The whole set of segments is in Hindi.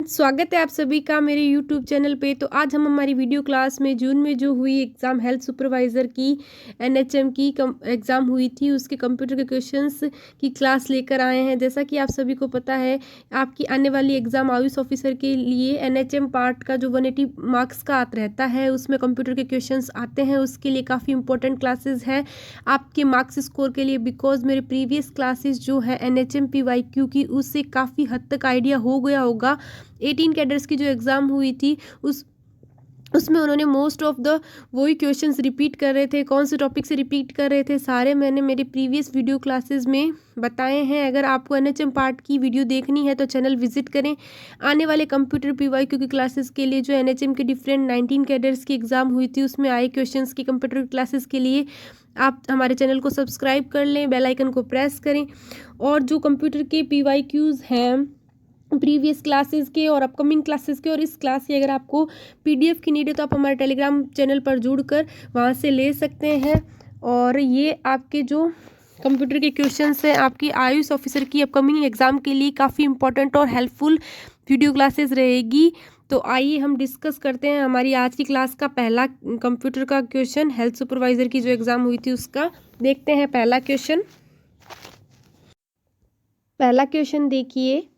स्वागत है आप सभी का मेरे YouTube चैनल पे। तो आज हम हमारी वीडियो क्लास में जून में जो हुई एग्ज़ाम हेल्थ सुपरवाइज़र की NHM की एग्ज़ाम हुई थी उसके कंप्यूटर के क्वेश्चंस की क्लास लेकर आए हैं। जैसा कि आप सभी को पता है आपकी आने वाली एग्ज़ाम आयुष ऑफिसर के लिए NHM पार्ट का जो 180 मार्क्स का रहता है उसमें कंप्यूटर के क्वेश्चंस आते हैं। उसके लिए काफ़ी इंपॉर्टेंट क्लासेस है आपके मार्क्स स्कोर के लिए, बिकॉज मेरे प्रीवियस क्लासेस जो है NHM PYQ की उससे काफ़ी हद तक आइडिया हो गया होगा। 18 कैडर्स की जो एग्ज़ाम हुई थी उसमें उन्होंने मोस्ट ऑफ द वही क्वेश्चंस रिपीट कर रहे थे। कौन से टॉपिक से रिपीट कर रहे थे सारे मैंने मेरी प्रीवियस वीडियो क्लासेस में बताए हैं। अगर आपको NHM पार्ट की वीडियो देखनी है तो चैनल विजिट करें। आने वाले कंप्यूटर PYQ की क्लासेस के लिए जो NHM के डिफरेंट 19 कैडर्स की एग्ज़ाम हुई थी उसमें आए क्वेश्चंस की कंप्यूटर क्लासेस के लिए आप हमारे चैनल को सब्सक्राइब कर लें, बेल आइकन को प्रेस करें। और जो कंप्यूटर के PYQs हैं प्रीवियस क्लासेस के और अपकमिंग क्लासेस के और इस क्लास की अगर आपको PDF की नीड है तो आप हमारे टेलीग्राम चैनल पर जुड़कर वहाँ से ले सकते हैं। और ये आपके जो कंप्यूटर के क्वेश्चंस हैं आपकी आयुष ऑफिसर की अपकमिंग एग्ज़ाम के लिए काफ़ी इंपॉर्टेंट और हेल्पफुल वीडियो क्लासेस रहेगी। तो आइए हम डिस्कस करते हैं हमारी आज की क्लास का पहला कंप्यूटर का क्वेश्चन। हेल्थ सुपरवाइज़र की जो एग्ज़ाम हुई थी उसका देखते हैं पहला क्वेश्चन देखिए।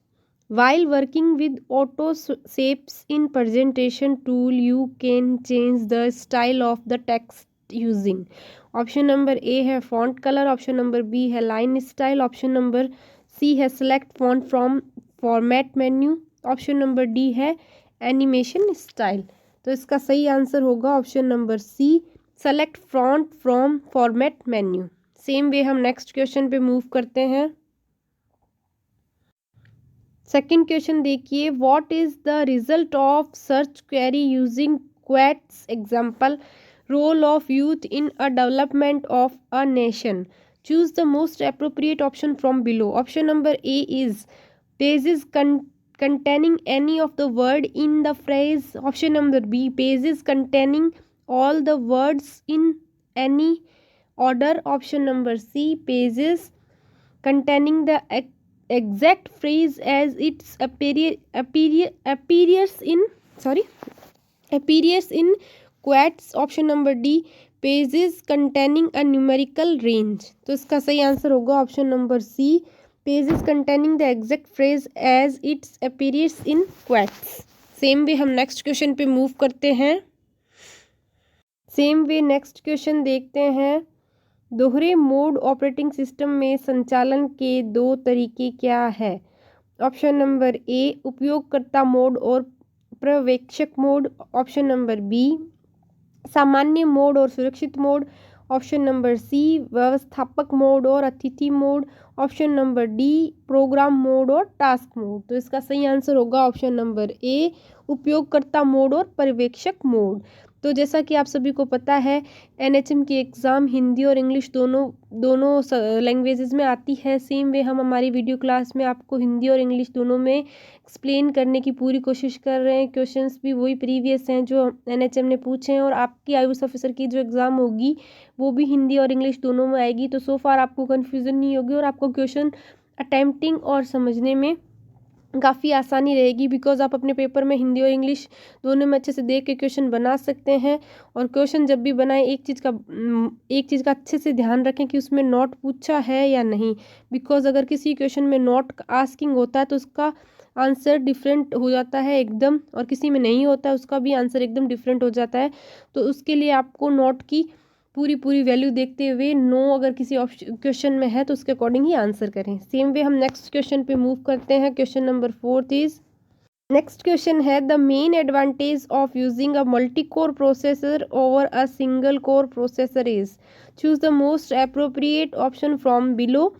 While working with auto shapes in presentation tool, you can change the style of the text using. Option number A है font color, option number B है line style, option number C है select font from format menu, option number D है animation style। तो इसका सही आंसर होगा option number C, select font from format menu। Same way हम नेक्स्ट क्वेश्चन पे मूव करते हैं। सेकेंड क्वेश्चन देखिए, what is the result of search query using quotes example role of youth in a development of a nation. Choose the most appropriate option from below. Option number A is pages containing any of the word in the phrase. Option number B, pages containing all the words in any order. Option number C, pages containing the exact phrase as its appears in quotes. Option number D, pages containing a numerical range। तो इसका सही आंसर होगा option number C, pages containing the exact phrase as it's appears in quotes। Same way हम नेक्स्ट क्वेश्चन पे मूव करते हैं। सेम वे नेक्स्ट क्वेश्चन देखते हैं। दोहरे मोड ऑपरेटिंग सिस्टम में संचालन के दो तरीके क्या है। ऑप्शन नंबर ए उपयोगकर्ता मोड और पर्यवेक्षक मोड। ऑप्शन नंबर बी सामान्य मोड और सुरक्षित मोड। ऑप्शन नंबर सी व्यवस्थापक मोड और अतिथि mode. Option number D program mode और टास्क मोड। तो इसका सही आंसर होगा ऑप्शन नंबर ए उपयोगकर्ता मोड और पर्यवेक्षक मोड। तो जैसा कि आप सभी को पता है NHM की एग्ज़ाम हिंदी और इंग्लिश दोनों लैंग्वेजेस में आती है। सेम वे हम हमारी वीडियो क्लास में आपको हिंदी और इंग्लिश दोनों में एक्सप्लेन करने की पूरी कोशिश कर रहे हैं। क्वेश्चंस भी वही प्रीवियस हैं जो NHM ने पूछे हैं और आपकी आयुष ऑफिसर की जो एग्ज़ाम होगी वो भी हिंदी और इंग्लिश दोनों में आएगी। तो सो फार आपको कन्फ्यूज़न नहीं होगी और आपको क्वेश्चन अटेम्प्टिंग और समझने में काफ़ी आसानी रहेगी, बिकॉज आप अपने पेपर में हिंदी और इंग्लिश दोनों में अच्छे से देख के क्वेश्चन बना सकते हैं। और क्वेश्चन जब भी बनाएं एक चीज़ का अच्छे से ध्यान रखें कि उसमें नॉट पूछा है या नहीं, बिकॉज अगर किसी क्वेश्चन में नॉट आस्किंग होता है तो उसका आंसर डिफरेंट हो जाता है एकदम, और किसी में नहीं होता है उसका भी आंसर एकदम डिफरेंट हो जाता है। तो उसके लिए आपको नॉट की पूरी वैल्यू देखते हुए नो अगर किसी क्वेश्चन में है तो उसके अकॉर्डिंग ही आंसर करें। सेम वे हम नेक्स्ट क्वेश्चन पे मूव करते हैं। Question number 4 is, next question है the main advantage of using a multi core processor over a single core processor is. Choose the most appropriate option from below.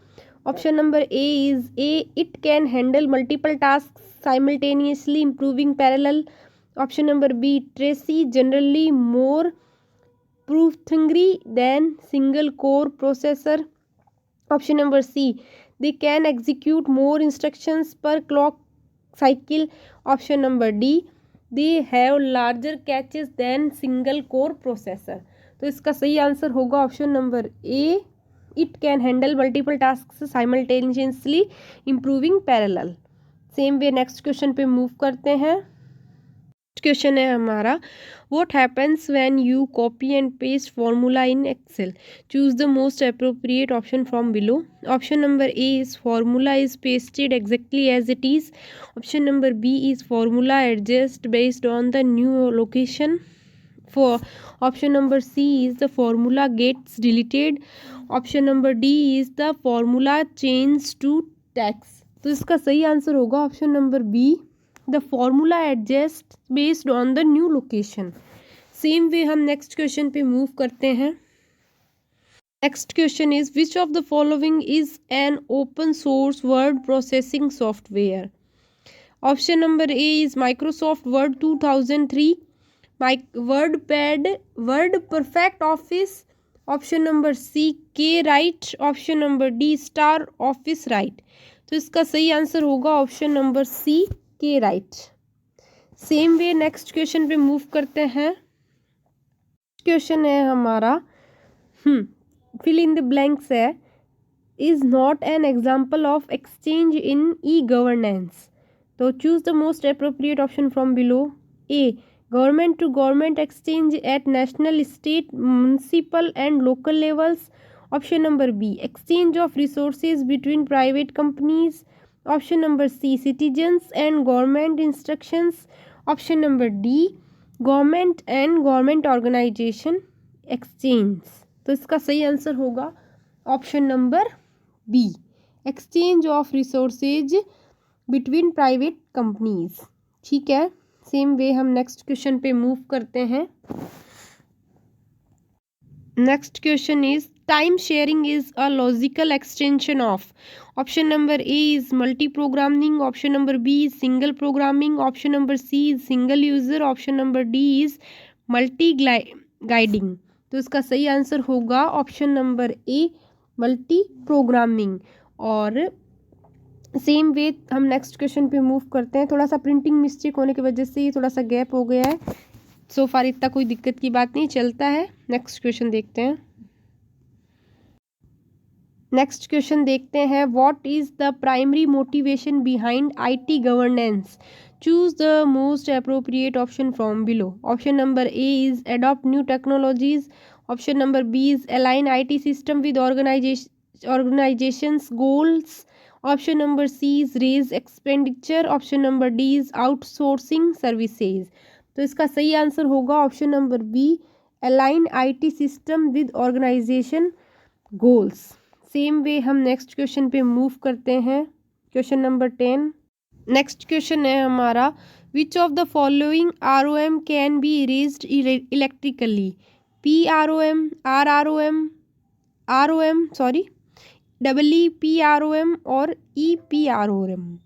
Option number A is A it can handle multiple task simultaneously improving parallel. Option number B tracy generally more proof-hungry than single core processor. Option number C, they can execute more instructions per clock cycle. Option number D, they have larger caches than single core processor। तो इसका सही आंसर होगा option number A, it can handle multiple task simultaneously improving parallel. Same way next question पे मूव करते हैं। क्वेश्चन है हमारा, what happens when you copy and paste formula in Excel, choose the most appropriate option from below. Option number A is formula is pasted exactly as it is. Option number B is formula adjust based on the new location. For option number C is the formula gets deleted. Option number D is the formula changed to text. तो इसका सही आंसर होगा option number B, the formula adjust based on the new location. Same way हम नेक्स्ट क्वेश्चन पे मूव करते हैं। Next question is which of the following is an open source word processing software. Option number A is Microsoft Word 2003, WordPerfect Office. Option number C KWrite. Option number D StarOffice write. तो इसका सही आंसर होगा option number C KWrite. Same way next question पे मूव करते हैं। क्वेश्चन है हमारा, फिल इन द ब्लैंक्स है, is not an example of exchange in E governance. तो choose the most appropriate option from below. A government to government exchange at national, state, municipal and local levels. Option number B, exchange of resources between private companies. Option number C, citizens and government instructions. Option number D, government and government organization exchange. तो इसका सही आंसर होगा option number B, exchange of resources between private companies। ठीक है, सेम वे हम नेक्स्ट क्वेश्चन पे मूव करते हैं। Next question is time sharing is a logical extension of. Option number A is multi programming. Option number B is single programming. Option number C is single user. Option number D is multi guiding. तो इसका सही आंसर होगा option number A, multi programming. और सेम वे हम नेक्स्ट क्वेश्चन पे मूव करते हैं। थोड़ा सा प्रिंटिंग मिस्टेक होने की वजह से ये थोड़ा सा गैप हो गया है। सो फार इतना कोई दिक्कत की बात नहीं, चलता है। नेक्स्ट क्वेश्चन देखते हैं। नेक्स्ट क्वेश्चन देखते हैं, what is the primary motivation behind IT governance, choose the most appropriate option from below. Option number A is adopt new technologies. Option number B is align IT system with organisations goals. Option number C is raise expenditure. Option number D is outsourcing services. तो इसका सही आंसर होगा option number B, align IT system with organisation goals. Same way हम नेक्स्ट क्वेश्चन पे मूव करते हैं। Question number 10। नेक्स्ट क्वेश्चन है हमारा, विच of the following ROM can be erased electrically. PROM, EEPROM और EPROM।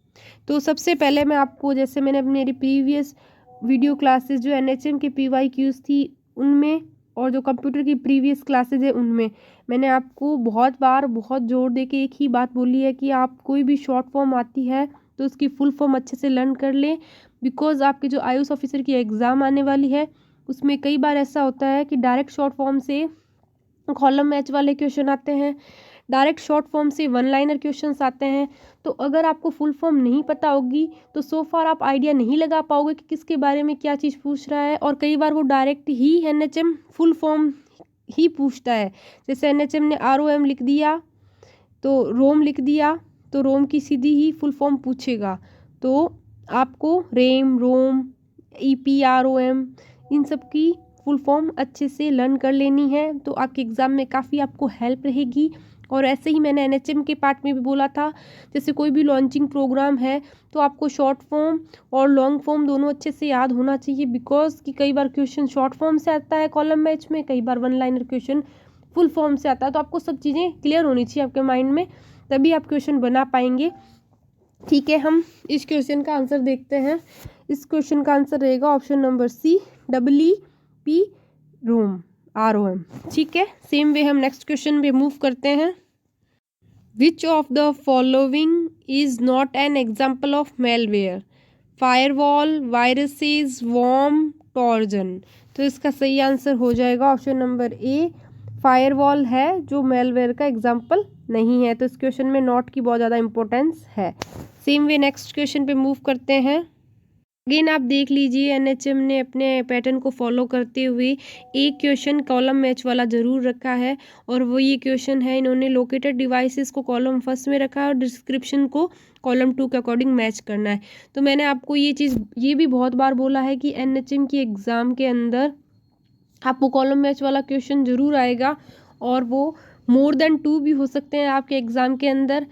तो सबसे पहले मैं आपको, जैसे मैंने मेरी प्रीवियस वीडियो क्लासेस जो NHM के PYQs थी उनमें, और जो कंप्यूटर की प्रीवियस क्लासेस है उनमें, मैंने आपको बहुत बार बहुत जोर दे के एक ही बात बोली है कि आप कोई भी शॉर्ट फॉर्म आती है तो उसकी फुल फॉर्म अच्छे से लर्न कर लें। बिकॉज आपके जो IAS ऑफिसर की एग्ज़ाम आने वाली है उसमें कई बार ऐसा होता है कि डायरेक्ट शॉर्ट फॉर्म से कॉलम मैच वाले क्वेश्चन आते हैं, डायरेक्ट शॉर्ट फॉर्म से वन लाइनर क्वेश्चंस आते हैं। तो अगर आपको फुल फॉर्म नहीं पता होगी तो सो फार आप आइडिया नहीं लगा पाओगे कि किसके बारे में क्या चीज़ पूछ रहा है। और कई बार वो डायरेक्ट ही NHM फुल फॉर्म ही पूछता है। जैसे NHM ने ROM लिख दिया तो रोम लिख दिया तो रोम की सीधी ही फुल फॉर्म पूछेगा। तो आपको रेम, रोम, EPROM इन सब की फुल फॉर्म अच्छे से लर्न कर लेनी है, तो आपके एग्ज़ाम में काफ़ी आपको हेल्प रहेगी। और ऐसे ही मैंने NHM के पार्ट में भी बोला था, जैसे कोई भी लॉन्चिंग प्रोग्राम है तो आपको शॉर्ट फॉर्म और लॉन्ग फॉर्म दोनों अच्छे से याद होना चाहिए। बिकॉज कि कई बार क्वेश्चन शॉर्ट फॉर्म से आता है कॉलम मैच में, कई बार one liner question full form से आता है। तो आपको सब चीज़ें क्लियर होनी चाहिए आपके माइंड में, तभी आप क्वेश्चन बना पाएंगे। ठीक है, हम इस क्वेश्चन का आंसर देखते हैं। इस क्वेश्चन का आंसर रहेगा ऑप्शन नंबर सी, EEPROM। ठीक है, सेम वे हम नेक्स्ट क्वेश्चन पे मूव करते हैं। Which of the following is not an example of malware, firewall, viruses, worm, Trojan. तो इसका सही आंसर हो जाएगा ऑप्शन नंबर ए, फायरवॉल है जो मेलवेयर का एग्जाम्पल नहीं है। तो इस क्वेश्चन में नॉट की बहुत ज़्यादा इंपॉर्टेंस है। सेम वे नेक्स्ट क्वेश्चन पे मूव करते हैं। अगेन आप देख लीजिए एनएचएम ने अपने पैटर्न को फॉलो करते हुए एक क्वेश्चन कॉलम मैच वाला ज़रूर रखा है, और वो ये क्वेश्चन है, इन्होंने लोकेटेड डिवाइसेस को कॉलम फर्स्ट में रखा है और डिस्क्रिप्शन को कॉलम 2 के अकॉर्डिंग मैच करना है। तो मैंने आपको ये चीज़ ये भी बहुत बार बोला है कि एनएचएम की एग्ज़ाम के अंदर आपको कॉलम मैच वाला क्वेश्चन ज़रूर आएगा, और वो मोर देन 2 भी हो सकते हैं आपके एग्ज़ाम के अंदर।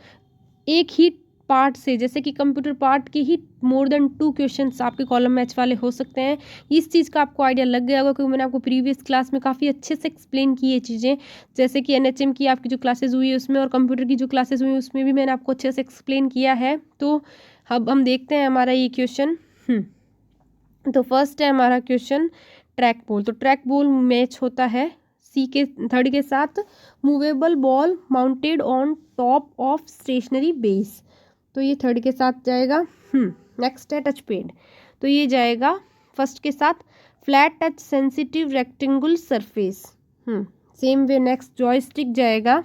एक ही पार्ट से, जैसे कि कंप्यूटर पार्ट के ही मोर देन 2 क्वेश्चंस आपके कॉलम मैच वाले हो सकते हैं। इस चीज़ का आपको आइडिया लग गया होगा क्योंकि मैंने आपको प्रीवियस क्लास में काफ़ी अच्छे से एक्सप्लेन की ये चीज़ें, जैसे कि एनएचएम की आपकी जो क्लासेस हुई है उसमें और कंप्यूटर की जो क्लासेस हुई उसमें भी मैंने आपको अच्छे से एक्सप्लेन किया है। तो अब हम देखते हैं हमारा ये क्वेश्चन। तो फर्स्ट है हमारा क्वेश्चन ट्रैक बॉल। तो ट्रैक बॉल मैच होता है सी के थर्ड के साथ, movable ball mounted on top of stationary base. तो ये थर्ड के साथ जाएगा। नेक्स्ट है टच पैड, तो ये जाएगा फर्स्ट के साथ, flat touch sensitive rectangular surface. Same way next joystick जाएगा।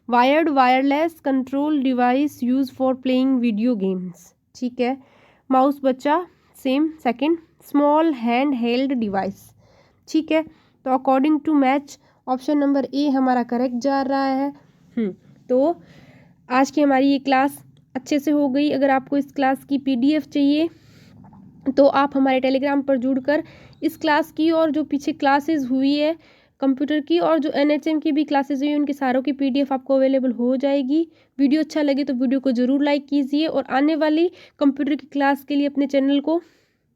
Wired wireless control device use for playing video games. ठीक है। माउस बचा same second, small handheld device. ठीक है। तो according to match option number A हमारा करेक्ट जा रहा है। तो आज की हमारी ये क्लास अच्छे से हो गई। अगर आपको इस क्लास की पीडीएफ चाहिए तो आप हमारे टेलीग्राम पर जुड़कर इस क्लास की और जो पीछे क्लासेस हुई है कंप्यूटर की और जो एनएचएम की भी क्लासेस हुई उनकी सारों की पीडीएफ आपको अवेलेबल हो जाएगी। वीडियो अच्छा लगे तो वीडियो को ज़रूर लाइक कीजिए, और आने वाली कंप्यूटर की क्लास के लिए अपने चैनल को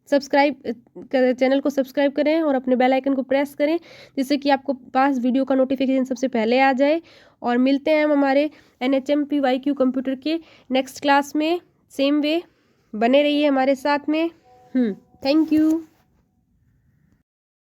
सब्सक्राइब करें और अपने बेल आइकन को प्रेस करें, जिससे कि आपको पास वीडियो का नोटिफिकेशन सबसे पहले आ जाए। और मिलते हैं हम हमारे एनएचएम पीवाईक्यू कंप्यूटर के नेक्स्ट क्लास में। सेम वे बने रहिए हमारे साथ में। Thank you.